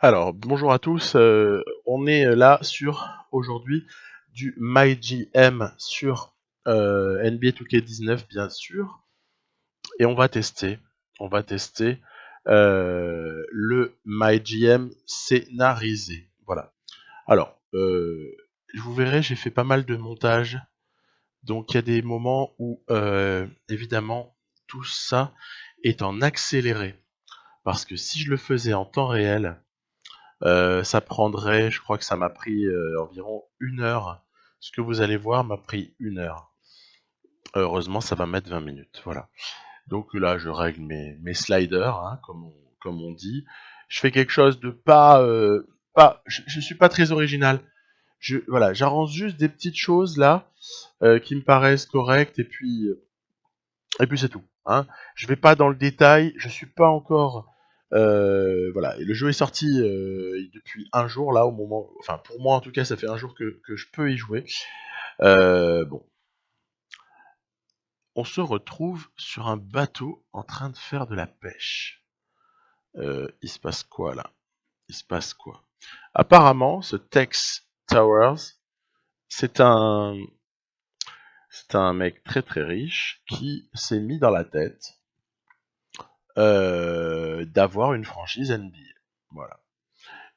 Alors, bonjour à tous. On est là sur aujourd'hui du MyGM sur NBA 2K19 bien sûr, et on va tester. Le MyGM scénarisé. Voilà. Alors, vous verrez, j'ai fait pas mal de montage, donc il y a des moments où évidemment tout ça est en accéléré, parce que si je le faisais en temps réel, ça prendrait, je crois que ça m'a pris environ 1 heure. Ce que vous allez voir m'a pris 1 heure. Heureusement, ça va mettre 20 minutes. Voilà. Donc là, je règle mes sliders, hein, comme on dit. Je fais quelque chose de pas. Je suis pas très original. Voilà, j'arrange juste des petites choses là qui me paraissent correctes et puis c'est tout. Hein. Je vais pas dans le détail. Je suis pas encore. Voilà, et le jeu est sorti depuis un jour là au moment. Enfin, pour moi en tout cas, ça fait un jour que je peux y jouer. Bon, on se retrouve sur un bateau en train de faire de la pêche. Il se passe quoi là? Il se passe quoi? Apparemment, ce Tex Towers, c'est un c'est un mec très très riche qui s'est mis dans la tête d'avoir une franchise NBA. Voilà.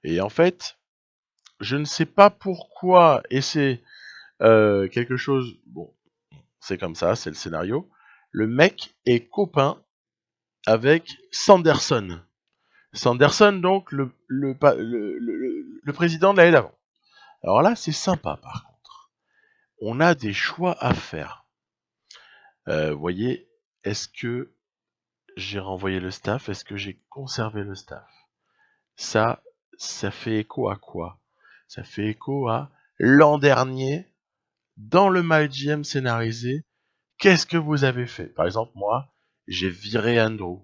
Et en fait, je ne sais pas pourquoi, et c'est quelque chose, bon, c'est comme ça, c'est le scénario. Le mec est copain avec Sanderson. Sanderson, donc, le président de l'année d'avant. Alors là, c'est sympa, par contre. On a des choix à faire. Vous voyez, est-ce que j'ai renvoyé le staff? Est-ce que j'ai conservé le staff? Ça, ça fait écho à quoi? Ça fait écho à l'an dernier, dans le MyGM scénarisé, qu'est-ce que vous avez fait? Par exemple, moi, j'ai viré Andrew.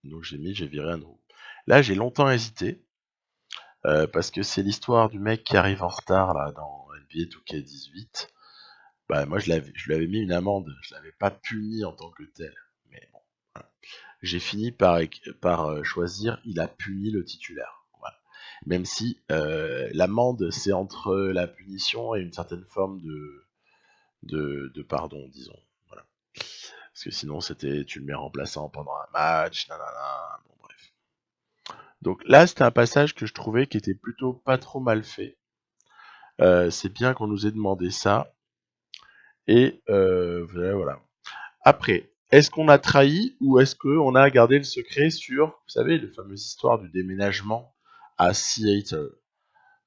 Donc j'ai viré Andrew. Là, j'ai longtemps hésité, parce que c'est l'histoire du mec qui arrive en retard là dans NBA 2K18. Bah moi je lui avais mis une amende, je l'avais pas puni en tant que tel. Mais bon, voilà. J'ai fini par choisir, il a puni le titulaire. Voilà. Même si l'amende c'est entre la punition et une certaine forme de pardon, disons. Voilà. Parce que sinon c'était tu le mets remplaçant pendant un match, nanana, bon bref. Donc là c'était un passage que je trouvais qui était plutôt pas trop mal fait. C'est bien qu'on nous ait demandé ça. Et voilà. Après, est-ce qu'on a trahi ou est-ce qu'on a gardé le secret sur, vous savez, la fameuse histoire du déménagement à Seattle?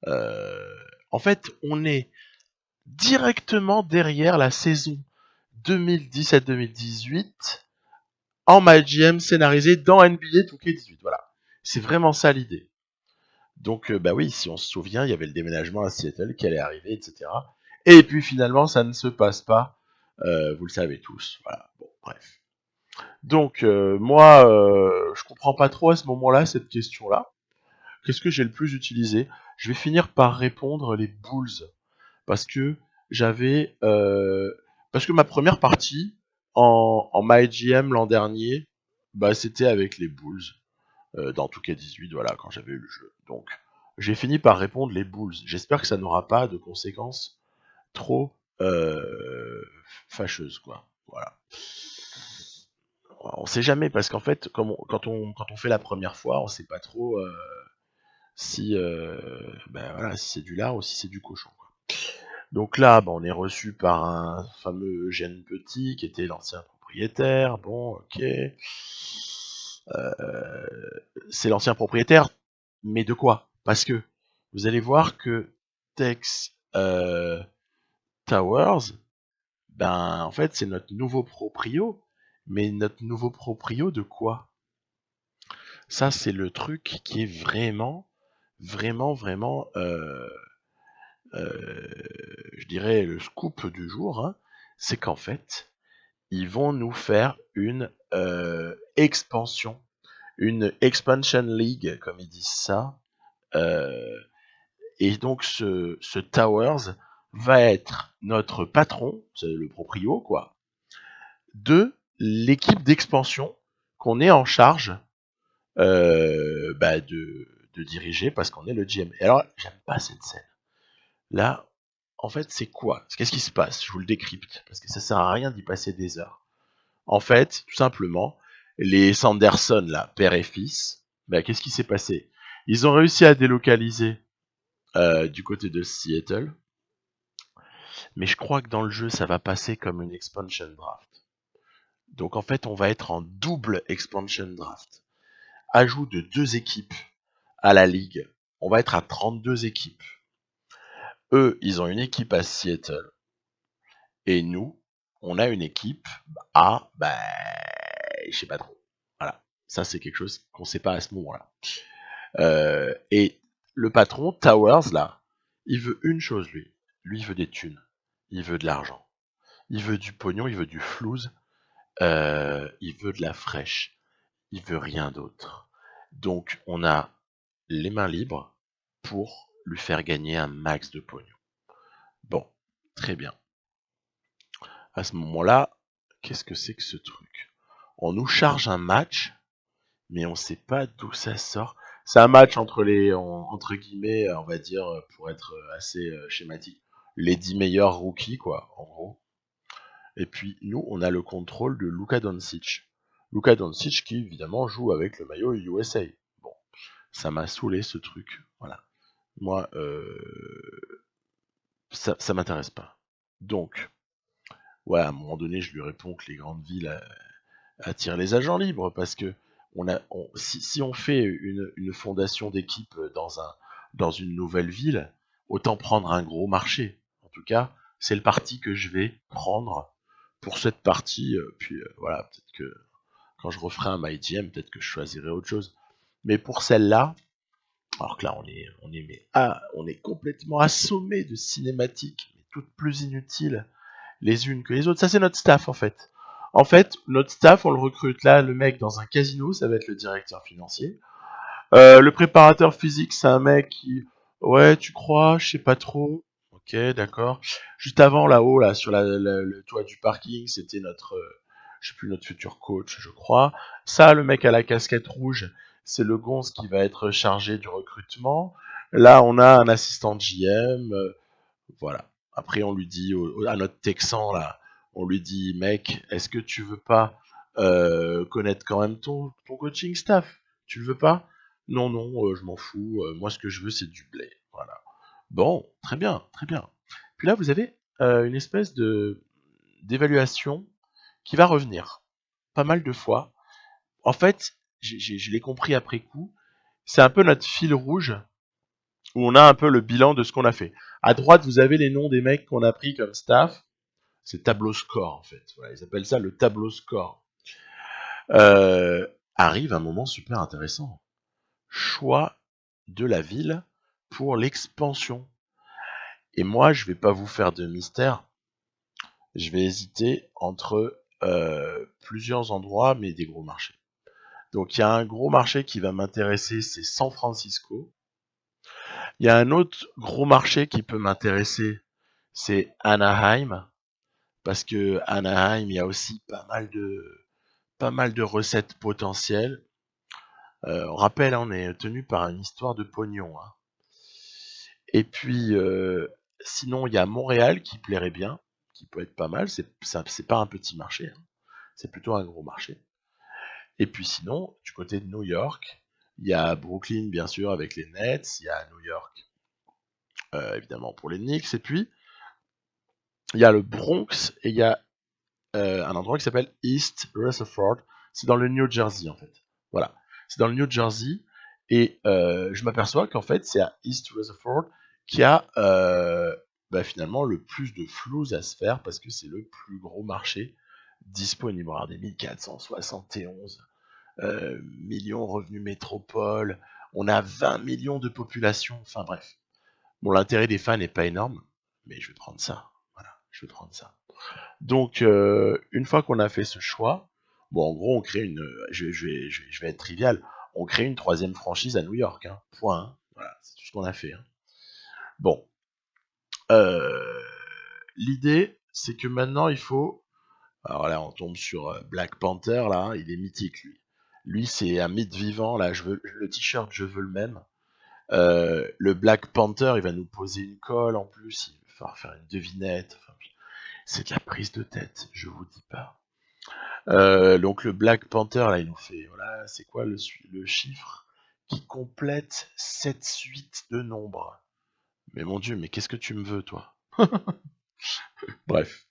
En fait, on est directement derrière la saison 2017-2018 en MyGM scénarisé dans NBA 2K18. Voilà. C'est vraiment ça l'idée. Donc, bah oui, si on se souvient, il y avait le déménagement à Seattle qui allait arriver, etc. Et puis finalement, ça ne se passe pas. Vous le savez tous. Voilà. Bon, bref. Donc, moi, je comprends pas trop à ce moment-là cette question-là. Qu'est-ce que j'ai le plus utilisé? Je vais finir par répondre les Bulls. Parce que j'avais. Parce que ma première partie en MyGM l'an dernier, bah, c'était avec les Bulls. Dans 2K18, voilà, quand j'avais eu le jeu. Donc, j'ai fini par répondre les Bulls. J'espère que ça n'aura pas de conséquences trop fâcheuses, quoi. Voilà. On sait jamais, parce qu'en fait, quand on fait la première fois, on sait pas trop si, ben voilà, si c'est du lard ou si c'est du cochon, quoi. Donc là, ben, on est reçu par un fameux Eugène Petit, qui était l'ancien propriétaire. Bon, ok. C'est l'ancien propriétaire, mais de quoi? Parce que vous allez voir que Tex Towers, ben en fait c'est notre nouveau proprio, mais notre nouveau proprio de quoi? Ça c'est le truc qui est vraiment, je dirais le scoop du jour, hein, c'est qu'en fait ils vont nous faire une expansion, une expansion league comme ils disent ça. Euh, Et donc ce Towers va être notre patron, c'est le proprio quoi, de l'équipe d'expansion qu'on est en charge bah, diriger parce qu'on est le GM. Et alors, j'aime pas cette scène. Là, en fait, c'est quoi? Qu'est-ce qui se passe? Je vous le décrypte, parce que ça sert à rien d'y passer des heures. En fait, tout simplement, les Sanderson, là, père et fils, qu'est-ce qui s'est passé? Ils ont réussi à délocaliser du côté de Seattle, mais je crois que dans le jeu, ça va passer comme une expansion draft. Donc en fait, on va être en double expansion draft. Ajout de 2 équipes à la ligue. On va être à 32 équipes. Eux, ils ont une équipe à Seattle. Et nous, on a une équipe à, je sais pas trop. Voilà. Ça, c'est quelque chose qu'on sait pas à ce moment-là. Et le patron, Towers, là, il veut une chose, lui. Lui, il veut des thunes. Il veut de l'argent. Il veut du pognon, il veut du flouze. Il veut de la fraîche. Il veut rien d'autre. Donc, on a les mains libres pour lui faire gagner un max de pognon. Bon, très bien. À ce moment-là, qu'est-ce que c'est que ce truc? On nous charge un match, mais on sait pas d'où ça sort. C'est un match entre entre guillemets, on va dire, pour être assez schématique, les 10 meilleurs rookies, quoi, en gros. Et puis, nous, on a le contrôle de Luka Doncic. Luka Doncic qui, évidemment, joue avec le maillot USA. Bon, ça m'a saoulé, ce truc. Voilà. Moi, ça m'intéresse pas. Donc, ouais, à un moment donné, je lui réponds que les grandes villes attirent les agents libres, parce que si on fait une fondation d'équipe dans une nouvelle ville, autant prendre un gros marché. En tout cas, c'est le parti que je vais prendre pour cette partie. Puis voilà, peut-être que quand je referai un MyGM, peut-être que je choisirai autre chose. Mais pour celle-là, alors que là, on est complètement assommé de cinématiques, mais toutes plus inutiles les unes que les autres. Ça, c'est notre staff, en fait. En fait, notre staff, on le recrute là, le mec dans un casino, ça va être le directeur financier. Le préparateur physique, c'est un mec qui, ouais, tu crois, je sais pas trop. Ok, d'accord. Juste avant, là-haut, là, sur le toit du parking, c'était je sais plus, notre futur coach, je crois. Ça, le mec à la casquette rouge, c'est le gonze qui va être chargé du recrutement. Là, on a un assistant GM, voilà. Après, on lui dit à notre Texan là, on lui dit, mec, est-ce que tu veux pas connaître quand même ton coaching staff? Tu le veux pas? Non, non, je m'en fous. Moi, ce que je veux, c'est du blé. Voilà. Bon, très bien, très bien. Puis là, vous avez une espèce de d'évaluation qui va revenir pas mal de fois. En fait, je l'ai compris après coup. C'est un peu notre fil rouge où on a un peu le bilan de ce qu'on a fait. À droite, vous avez les noms des mecs qu'on a pris comme staff. C'est tableau score, en fait. Voilà, ils appellent ça le tableau score. Arrive un moment super intéressant. Choix de la ville pour l'expansion. Et moi, je vais pas vous faire de mystère. Je vais hésiter entre plusieurs endroits, mais des gros marchés. Donc, il y a un gros marché qui va m'intéresser, c'est San Francisco. Il y a un autre gros marché qui peut m'intéresser, c'est Anaheim. Parce que Anaheim, il y a aussi pas mal de recettes potentielles. On rappelle, on est tenu par une histoire de pognon. Hein. Et puis, sinon, il y a Montréal qui plairait bien, qui peut être pas mal. C'est pas un petit marché, hein. C'est plutôt un gros marché. Et puis sinon, du côté de New York, il y a Brooklyn, bien sûr, avec les Nets. Il y a New York, évidemment, pour les Knicks. Et puis, il y a le Bronx et il y a un endroit qui s'appelle East Rutherford. C'est dans le New Jersey, en fait. Voilà. C'est dans le New Jersey. Et je m'aperçois qu'en fait, c'est à East Rutherford qu'il y a finalement le plus de flouze à se faire parce que c'est le plus gros marché disponible. Alors, des 1471 millions revenus métropole. On a 20 millions de population. Enfin bref. Bon, l'intérêt des fans n'est pas énorme, mais je vais prendre ça. Voilà, je vais prendre ça. Donc, une fois qu'on a fait ce choix, bon, en gros, on crée je vais être trivial, on crée une troisième franchise à New York, hein, point. Hein. Voilà, c'est tout ce qu'on a fait. Hein. Bon, l'idée, c'est que maintenant, il faut. Alors là, on tombe sur Black Panther, là, il est mythique, lui. Lui, c'est un mythe vivant, là, le t-shirt, je veux le même. Le Black Panther, il va nous poser une colle en plus, il va falloir faire une devinette. Enfin, c'est de la prise de tête, je vous dis pas. Donc le Black Panther, là, il nous fait, voilà, c'est quoi le chiffre qui complète cette suite de nombres? Mais mon Dieu, mais qu'est-ce que tu me veux, toi? Bref,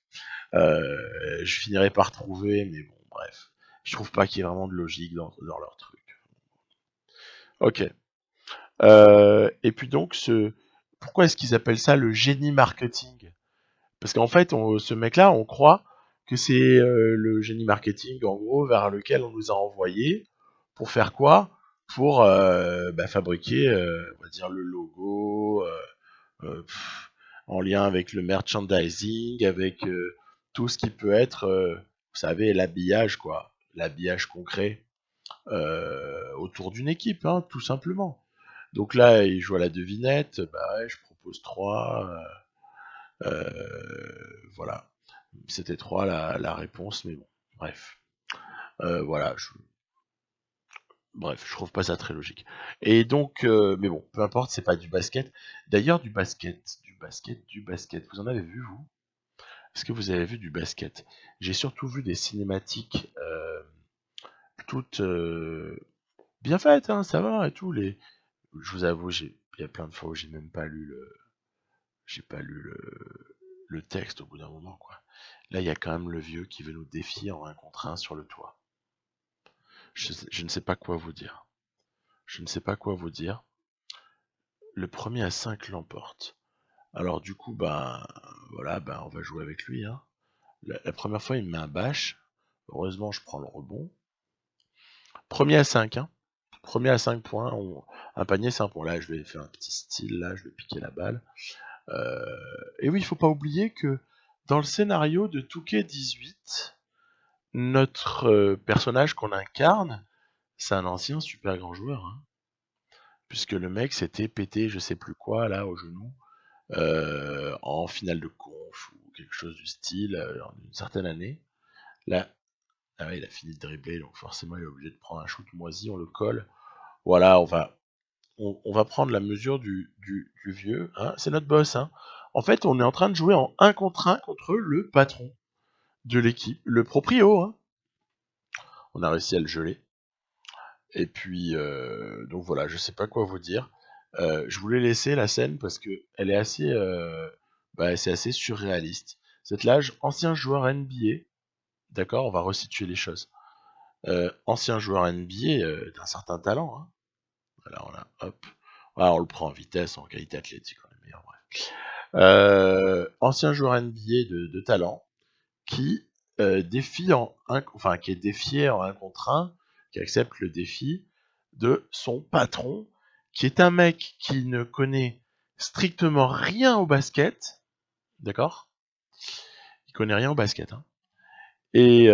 je finirai par trouver, mais bon, bref. Je trouve pas qu'il y ait vraiment de logique dans leur truc. Ok. Et puis donc, pourquoi est-ce qu'ils appellent ça le génie marketing? Parce qu'en fait, ce mec-là, on croit que c'est le génie marketing, en gros, vers lequel on nous a envoyés pour faire quoi? Pour fabriquer, on va dire, le logo, en lien avec le merchandising, avec tout ce qui peut être, vous savez, l'habillage, quoi. L'habillage concret autour d'une équipe, hein, tout simplement. Donc là, il joue à la devinette, bah ouais, je propose 3, voilà. C'était 3 la réponse, mais bon, bref. Voilà, bref, je trouve pas ça très logique. Et donc, mais bon, peu importe, c'est pas du basket. D'ailleurs, du basket, vous en avez vu, vous? Est-ce que vous avez vu du basket? J'ai surtout vu des cinématiques toutes bien faites, hein, ça va et tout. Je vous avoue, il y a plein de fois où j'ai pas lu le texte au bout d'un moment, quoi. Là, il y a quand même le vieux qui veut nous défier en 1 contre 1 sur le toit. Je ne sais pas quoi vous dire. Je ne sais pas quoi vous dire. Le premier à 5 l'emporte. Alors du coup, ben voilà, ben on va jouer avec lui, hein. La première fois, il me met un bash. Heureusement, je prends le rebond. Premier à 5, hein. Premier à 5 points. Un panier, c'est un point. Là, je vais faire un petit style. Là, je vais piquer la balle. Et oui, il faut pas oublier que dans le scénario de Touquet 18, notre personnage qu'on incarne, c'est un ancien super grand joueur, hein, puisque le mec s'était pété je sais plus quoi là au genou en finale de conf ou quelque chose du style en une certaine année. Là, ah ouais, il a fini de dribbler, donc forcément il est obligé de prendre un shoot moisi, on le colle. Voilà, on va prendre la mesure du vieux, hein, c'est notre boss. Hein. En fait, on est en train de jouer en 1 contre 1 contre le patron de l'équipe, le proprio. Hein. On a réussi à le geler. Et puis, donc voilà, je sais pas quoi vous dire. Je voulais laisser la scène parce que elle est assez, c'est assez surréaliste. Cet âge, ancien joueur NBA, d'accord, on va resituer les choses. Ancien joueur NBA d'un certain talent. Hein. Voilà, hop, voilà, on le prend en vitesse, en qualité athlétique, on est meilleur, bref. Ancien joueur NBA de talent qui qui est défié en 1 contre 1, qui accepte le défi de son patron, qui est un mec qui ne connaît strictement rien au basket, d'accord? Il connaît rien au basket, hein. Et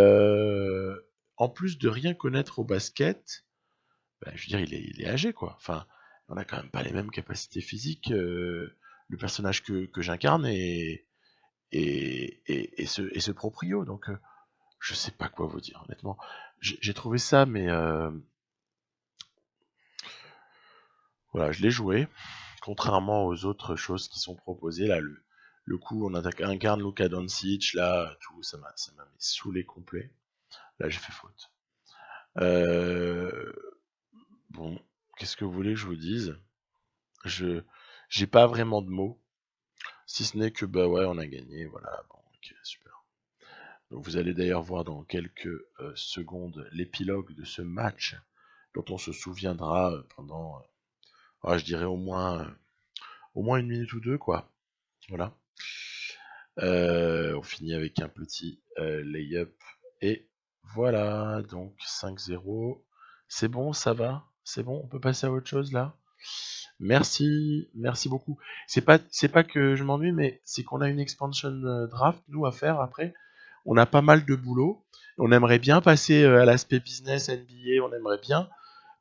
en plus de rien connaître au basket, je veux dire, il est âgé, quoi. Enfin, on n'a quand même pas les mêmes capacités physiques, le personnage que j'incarne et ce proprio. Donc, je sais pas quoi vous dire, honnêtement. J'ai trouvé ça, mais voilà, je l'ai joué. Contrairement aux autres choses qui sont proposées, là, le coup, on incarne Luka Doncic, là, tout, ça m'a mis saoulé complet. Là, j'ai fait faute. Bon, qu'est-ce que vous voulez que je vous dise? J'ai pas vraiment de mots, si ce n'est que, bah ouais, on a gagné, voilà, bon, ok, super. Donc vous allez d'ailleurs voir dans quelques secondes l'épilogue de ce match dont on se souviendra pendant, je dirais au moins 1 minute ou 2, quoi. Voilà. On finit avec un petit lay-up et voilà, donc 5-0. C'est bon, ça va? C'est bon, on peut passer à autre chose là? Merci beaucoup. C'est pas que je m'ennuie, mais c'est qu'on a une expansion draft, nous, à faire après. On a pas mal de boulot. On aimerait bien passer à l'aspect business NBA, on aimerait bien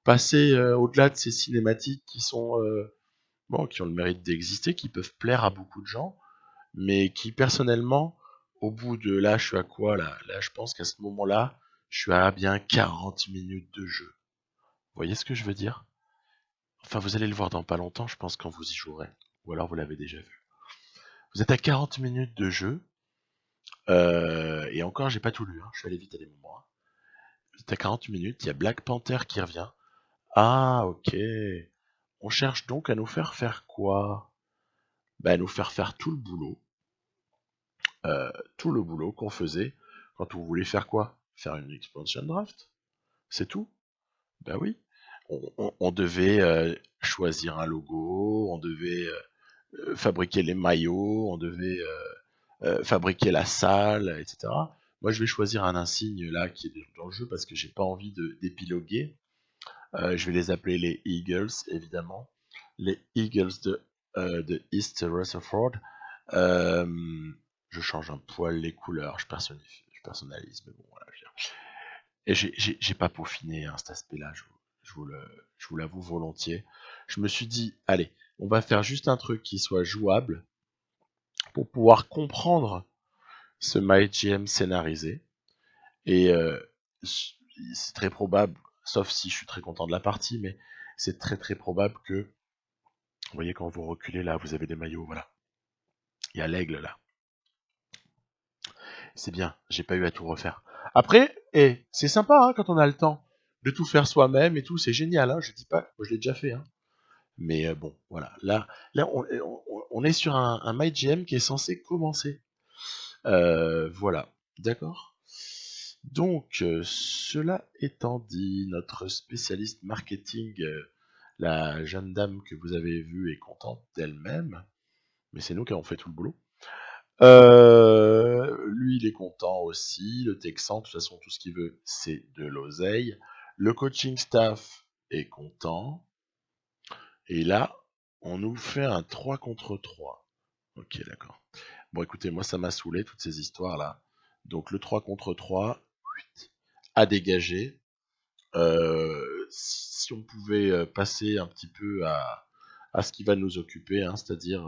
passer au-delà de ces cinématiques qui sont qui ont le mérite d'exister, qui peuvent plaire à beaucoup de gens, mais qui personnellement, au bout de là, je suis à quoi là? Là, je pense qu'à ce moment-là, je suis à bien 40 minutes de jeu. Vous voyez ce que je veux dire? Enfin, vous allez le voir dans pas longtemps, je pense, quand vous y jouerez. Ou alors vous l'avez déjà vu. Vous êtes à 40 minutes de jeu. Et encore, j'ai pas tout lu. Hein. Je suis allé vite à des moments. Hein. Vous êtes à 40 minutes. Il y a Black Panther qui revient. Ah, ok. On cherche donc à nous faire quoi? Bah, à nous faire tout le boulot. Tout le boulot qu'on faisait quand vous voulez faire quoi? Faire une expansion draft. C'est tout. Bah oui. On devait choisir un logo, on devait fabriquer les maillots, on devait fabriquer la salle, etc. Moi, je vais choisir un insigne là qui est dans le jeu parce que j'ai pas envie d'épiloguer. Je vais les appeler les Eagles, évidemment. Les Eagles de East Rutherford. Euh, je change un poil les couleurs, je personnalise, mais bon, voilà. Et j'ai pas peaufiné hein, cet aspect-là, je vous l'avoue volontiers. Je me suis dit, allez, on va faire juste un truc qui soit jouable pour pouvoir comprendre ce MyGM scénarisé. Et c'est très probable, sauf si je suis très content de la partie, mais c'est très probable que, vous voyez quand vous reculez là, vous avez des maillots, voilà. Il y a l'aigle là. C'est bien, j'ai pas eu à tout refaire. Après, c'est sympa hein, quand on a le temps de tout faire soi-même et tout, c'est génial, hein, je dis pas, moi je l'ai déjà fait, hein. Mais bon, voilà, là on est sur un MyGM qui est censé commencer. Voilà, d'accord. Donc, cela étant dit, notre spécialiste marketing, la jeune dame que vous avez vue, est contente d'elle-même, mais c'est nous qui avons fait tout le boulot. Lui, il est content aussi. Le Texan, de toute façon, tout ce qu'il veut, c'est de l'oseille. Le coaching staff est content. Et là, on nous fait un 3 contre 3. Ok, d'accord. Bon, écoutez, moi, ça m'a saoulé, toutes ces histoires-là. Donc, le 3 contre 3, à dégager. Si on pouvait passer un petit peu à ce qui va nous occuper, hein, c'est-à-dire,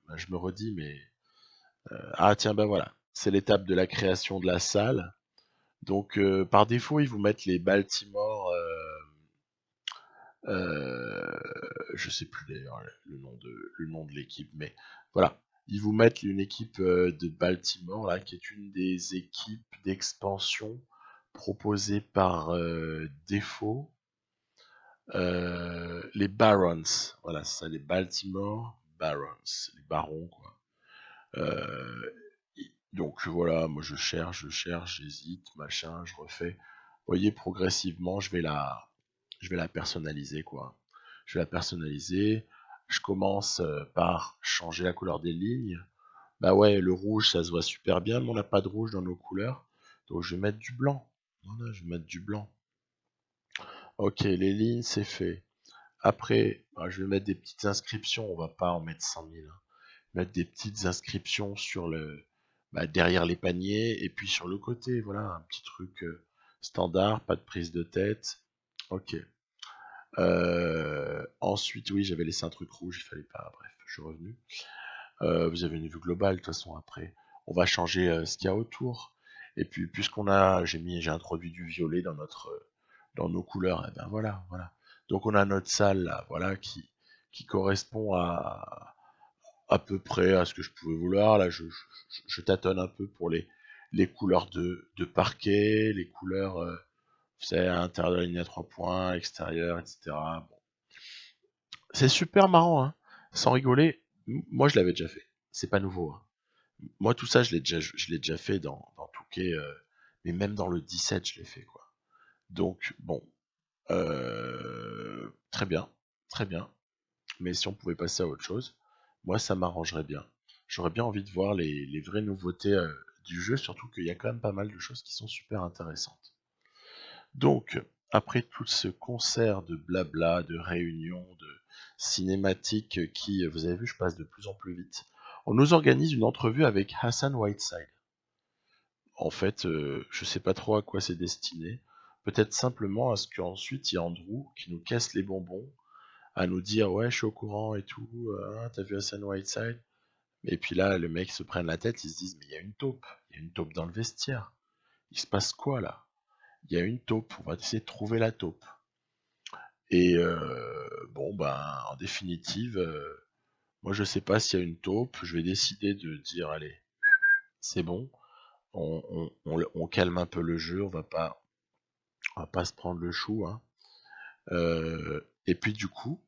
ben, je me redis, mais ah tiens, ben voilà, c'est l'étape de la création de la salle. Donc par défaut, ils vous mettent les Baltimore, je sais plus d'ailleurs le nom de l'équipe, mais voilà, ils vous mettent une équipe de Baltimore là, qui est une des équipes d'expansion proposées par défaut. Les Barons, voilà, c'est ça, les Baltimore Barons, les barons quoi. Euh, donc voilà, moi je cherche, j'hésite, machin, je refais. Vous voyez, progressivement, je vais la personnaliser quoi. Je vais la personnaliser. Je commence par changer la couleur des lignes. Bah ouais, le rouge, ça se voit super bien, mais on n'a pas de rouge dans nos couleurs. Donc je vais mettre du blanc. Voilà, je vais mettre du blanc. Ok, les lignes, c'est fait. Après, bah, je vais mettre des petites inscriptions, on va pas en mettre 100 000. Hein. Mettre des petites inscriptions sur derrière les paniers et puis sur le côté, voilà, un petit truc standard, pas de prise de tête. Ok. Ensuite, oui, j'avais laissé un truc rouge, il fallait pas. Bref, je suis revenu. Vous avez une vue globale, de toute façon, après. On va changer ce qu'il y a autour. Et puis, puisqu'on a, j'ai introduit du violet dans nos couleurs, et ben voilà, voilà. Donc on a notre salle là, voilà, qui correspond à peu près à ce que je pouvais vouloir. Là, je tâtonne un peu pour les couleurs de parquet, les couleurs, vous savez, à l'intérieur de la ligne à 3 points, extérieur, etc. Bon. C'est super marrant, hein. Sans rigoler, moi je l'avais déjà fait. C'est pas nouveau. Hein. Moi tout ça, je l'ai déjà fait dans Touquet, mais même dans le 17, je l'ai fait quoi. Donc bon, très bien, très bien. Mais si on pouvait passer à autre chose, moi ça m'arrangerait bien. J'aurais bien envie de voir les vraies nouveautés du jeu, surtout qu'il y a quand même pas mal de choses qui sont super intéressantes. Donc, après tout ce concert de blabla, de réunions, de cinématiques qui, vous avez vu, je passe de plus en plus vite, on nous organise une entrevue avec Hassan Whiteside. En fait, je sais pas trop à quoi c'est destiné. Peut-être simplement à ce qu'ensuite il y a Andrew qui nous casse les bonbons à nous dire ouais je suis au courant et tout, hein, t'as vu Hassan Whiteside? Et puis là le mec se prenne la tête, ils se disent mais il y a une taupe dans le vestiaire. Il se passe quoi là? Il y a une taupe, on va essayer de trouver la taupe. Et bon, ben, en définitive, moi je sais pas s'il y a une taupe, je vais décider de dire, allez, c'est bon, on calme un peu le jeu, on va pas se prendre le chou, hein. Et puis du coup,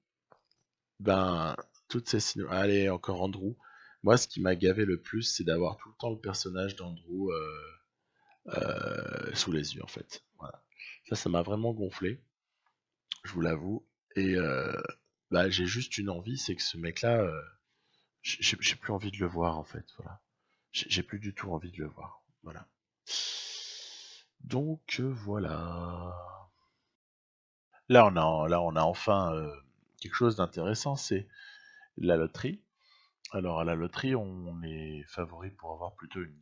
ben, toutes ces allez, encore Andrew. Moi, ce qui m'a gavé le plus, c'est d'avoir tout le temps le personnage d'Andrew sous les yeux, en fait. Voilà. Ça m'a vraiment gonflé, je vous l'avoue. Et bah, j'ai juste une envie, c'est que ce mec-là, j'ai plus envie de le voir, en fait. Voilà. J'ai plus du tout envie de le voir. Voilà. Donc voilà. Là, on a enfin quelque chose d'intéressant, c'est la loterie. Alors à la loterie, on est favori pour avoir plutôt une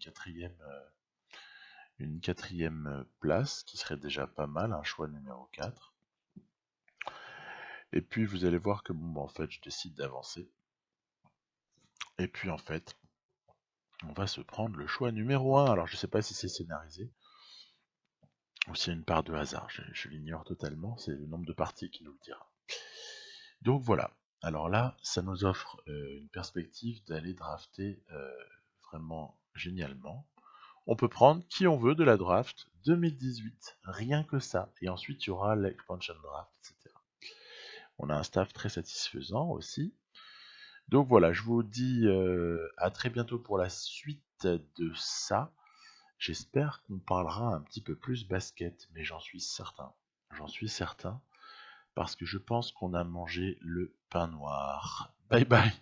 quatrième place, qui serait déjà pas mal, un choix numéro 4. Et puis vous allez voir que bon, bah, en fait, je décide d'avancer. Et puis en fait, on va se prendre le choix numéro 1. Alors je sais pas si c'est scénarisé ou s'il y a une part de hasard. Je l'ignore totalement. C'est le nombre de parties qui nous le dira. Donc voilà. Alors là, ça nous offre une perspective d'aller drafter vraiment génialement. On peut prendre qui on veut de la draft 2018, rien que ça. Et ensuite, il y aura l'expansion draft, etc. On a un staff très satisfaisant aussi. Donc voilà, je vous dis à très bientôt pour la suite de ça. J'espère qu'on parlera un petit peu plus basket, mais j'en suis certain. J'en suis certain, parce que je pense qu'on a mangé le pain noir. Bye bye.